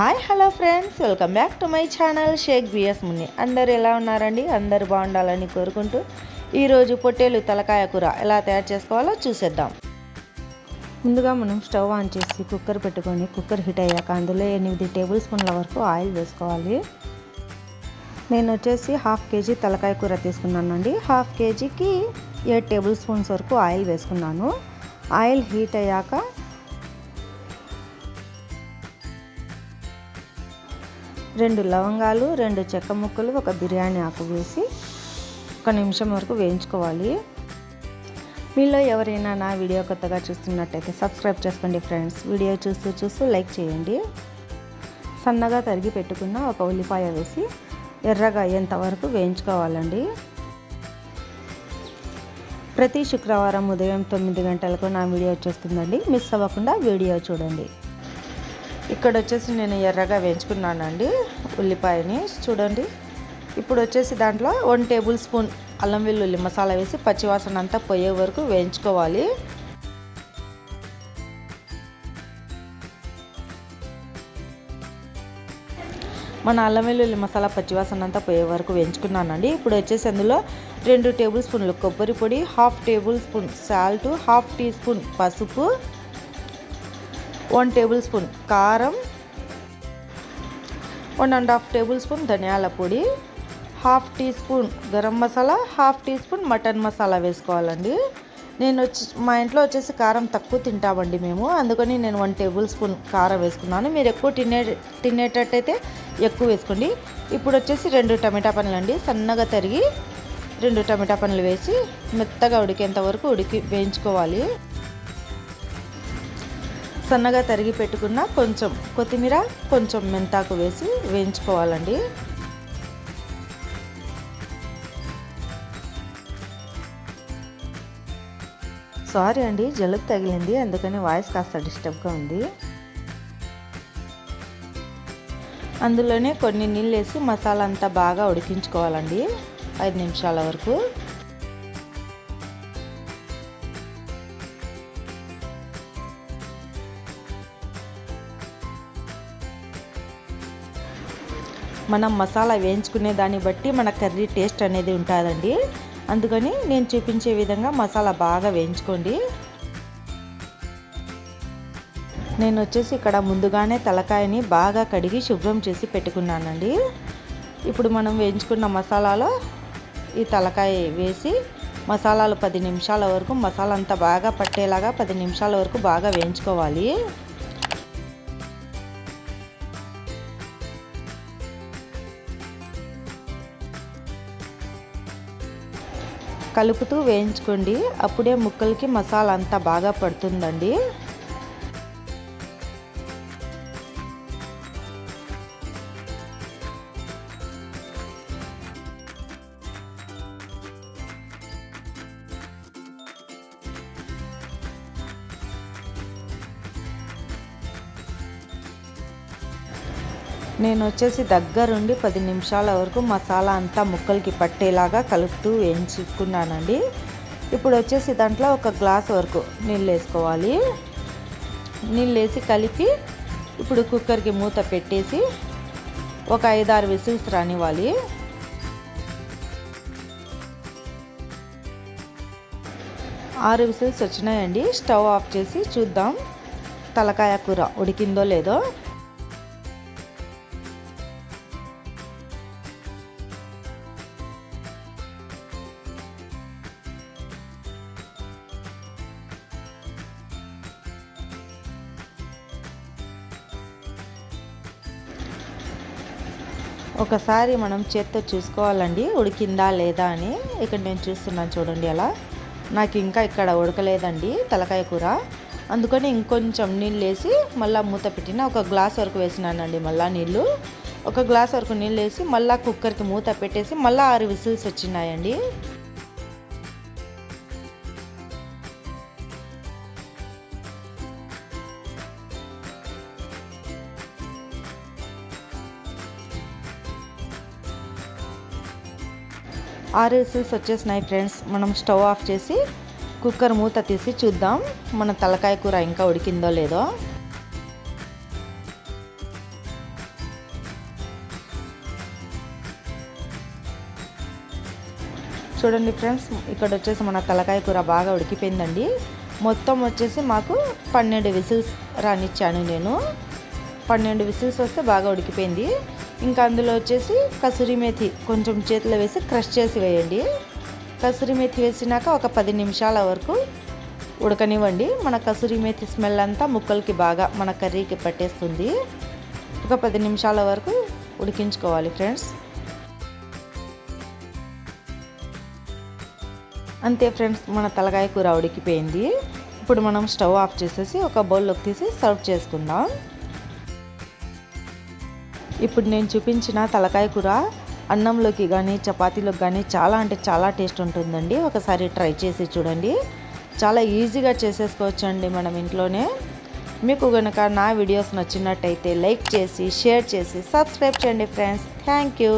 Hi hello friends, welcome back to my channel Shaik BS Munni. అందరు ఎలా ఉన్నారండి? అందరు బాగుండాలని కోరుకుంటూ ఈరోజు పొట్టేలు తలకాయ కూర ఎలా తయారు చేసుకోవాలో చూసేద్దాం. ముందుగా మనం స్టవ్ ఆన్ చేసి కుక్కర్ పెట్టుకొని కుక్కర్ హీట్ అయ్యాక అందులో 8 టేబుల్ స్పూన్ల వరకు ఆయిల్ వేసుకోవాలి. నేను వచ్చేసి 1/2 కేజీ తలకాయ కూర తీసుకున్నానండి. 1/2 కేజీకి 7 టేబుల్ స్పూన్స్ వరకు ఆయిల్ వేసుకున్నాను. ఆయిల్ హీట్ అయ్యాక 2 లవంగాలు, 2 చెక్క ముక్కలు, 1 బిర్యానీ ఆకు వేసి 1 నిమిషం వరకు వేయించుకోవాలి. మీలో ఎవరైనా నా వీడియో కొత్తగా చూస్తున్నట్టయితే సబ్స్క్రైబ్ చేసుకోండి ఫ్రెండ్స్. వీడియో చూస్తూ లైక్ చేయండి. సన్నగా తరిగి పెట్టుకున్న 1 ఉల్లిపాయ వేసి ఎర్రగా అయ్యేంత వరకు వేయించుకోవాలండి. ప్రతి శుక్రవారం ఉదయం 9 గంటలకు నా వీడియో వచ్చేస్తుందండి. మిస్ అవ్వకుండా వీడియో చూడండి. ఇక్కడ వచ్చేసి నేను ఎర్రగా వేయించుకున్నానండి ఉల్లిపాయని, చూడండి. ఇప్పుడు వచ్చేసి దాంట్లో 1 టేబుల్ స్పూన్ అల్లం వెల్లుల్లి మసాలా వేసి పచ్చివాసన అంతా పోయే వరకు వేయించుకోవాలి. మన అల్లం వెల్లుల్లి మసాలా పచ్చివాసన అంతా పోయే వరకు వేయించుకున్నానండి. ఇప్పుడు వచ్చేసి అందులో 2 టేబుల్ స్పూన్లు కొబ్బరి పొడి, 1/2 tablespoon salt, 1/2 teaspoon పసుపు, 1 టేబుల్ స్పూన్ కారం, 1.5 టేబుల్ స్పూన్ ధనియాల పొడి, 1/2 teaspoon garam masala, 1/2 teaspoon mutton masala వేసుకోవాలండి. మా ఇంట్లో వచ్చేసి కారం తక్కువ తింటామండి మేము, అందుకని నేను 1 టేబుల్ స్పూన్ కారం వేసుకున్నాను. మీరు ఎక్కువ తినేటట్టయితే ఎక్కువ వేసుకోండి. ఇప్పుడు వచ్చేసి 2 టమాటా పండ్లు అండి, సన్నగా తరిగి 2 టమాటా పండ్లు వేసి మెత్తగా ఉడికేంత వరకు వేయించుకోవాలి. సన్నగా తరిగి పెట్టుకున్న కొంచెం కొత్తిమీర, కొంచెం మెంతాకు వేసి వేయించుకోవాలండి. సారీ అండి, జలుబు తగిలింది, అందుకని వాయిస్ కాస్త డిస్టర్బ్గా ఉంది. అందులోనే కొన్ని నీళ్ళు వేసి మసాలా అంతా బాగా ఉడికించుకోవాలండి 5 నిమిషాల వరకు. మనం మసాలా వేయించుకునే దాన్ని బట్టి మన కర్రీ టేస్ట్ అనేది ఉంటుందండి. అందుకని నేను చూపించే విధంగా మసాలా బాగా వేయించుకోండి. నేను వచ్చేసి ఇక్కడ ముందుగానే తలకాయని బాగా కడిగి శుభ్రం చేసి పెట్టుకున్నానండి. ఇప్పుడు మనం వేయించుకున్న మసాలాలో ఈ తలకాయ వేసి మసాలాలు 10 నిమిషాల వరకు మసాలా అంతా బాగా పట్టేలాగా 10 నిమిషాల వరకు బాగా వేయించుకోవాలి. కలుపుతూ వేయించుకోండి, అప్పుడే ముక్కలకి మసాలా అంతా బాగా పడుతుందండి. నేను వచ్చేసి దగ్గరుండి 10 నిమిషాల వరకు మసాలా అంతా ముక్కలకి పట్టేలాగా కలుపుతూ వేయించుకున్నానండి. ఇప్పుడు వచ్చేసి దాంట్లో 1 గ్లాస్ వరకు నీళ్ళు వేసుకోవాలి. నీళ్ళు వేసి కలిపి ఇప్పుడు కుక్కర్కి మూత పెట్టేసి ఒక 5-6 విజిల్స్ రానివ్వాలి. 6 విజిల్స్ వచ్చినాయండి. స్టవ్ ఆఫ్ చేసి చూద్దాం తలకాయ కూర ఉడికిందో లేదో. ఒకసారి మనం చేత్తో చూసుకోవాలండి ఉడికిందా లేదా అని. ఇక్కడ నేను చూస్తున్నాను చూడండి, అలా నాకు ఇంకా ఇక్కడ ఉడకలేదండి తలకాయ కూర. అందుకని ఇంకొంచెం నీళ్ళు వేసి మళ్ళీ మూత పెట్టిన 1 గ్లాస్ వరకు వేసినానండి. మళ్ళీ నీళ్ళు 1 గ్లాస్ వరకు నీళ్ళు వేసి మళ్ళీ కుక్కర్కి మూత పెట్టేసి మళ్ళీ 6 విజిల్స్ వచ్చినాయండి. ఆరు విజిల్స్ వచ్చేసినాయి ఫ్రెండ్స్. మనం స్టవ్ ఆఫ్ చేసి కుక్కర్ మూత తీసి చూద్దాం మన తలకాయ కూర ఇంకా ఉడికిందో లేదో. చూడండి ఫ్రెండ్స్, ఇక్కడ వచ్చేసి మన తలకాయ కూర బాగా ఉడికిపోయిందండి. మొత్తం వచ్చేసి మాకు 12 విజిల్స్ రానిచ్చాను నేను. 12 విజిల్స్ వస్తే బాగా ఉడికిపోయింది. ఇంకా అందులో వచ్చేసి కసూరి మేతి కొంచెం చేతిలో వేసి క్రష్ చేసి వేయండి. కసూరి మేతి వేసినాక ఒక 10 నిమిషాల వరకు ఉడకనివ్వండి. మన కసూరి మేతి స్మెల్ అంతా ముక్కలకి బాగా మన కర్రీకి పట్టేస్తుంది. ఒక 10 నిమిషాల వరకు ఉడికించుకోవాలి ఫ్రెండ్స్. అంతే ఫ్రెండ్స్, మన తలకాయ కూర ఉడికిపోయింది. ఇప్పుడు మనం స్టవ్ ఆఫ్ చేసేసి ఒక బౌల్లోకి తీసి సర్వ్ చేసుకుందాం. ఇప్పుడు నేను చూపించిన తలకాయ కూర అన్నంలోకి కానీ చపాతీలోకి కానీ చాలా అంటే చాలా టేస్ట్ ఉంటుందండి. ఒకసారి ట్రై చేసి చూడండి. చాలా ఈజీగా చేసేసుకోవచ్చండి మనం ఇంట్లోనే. మీకు కనుక నా వీడియోస్ నచ్చినట్టయితే లైక్ చేసి, షేర్ చేసి, సబ్స్క్రైబ్ చేయండి ఫ్రెండ్స్. Thank you.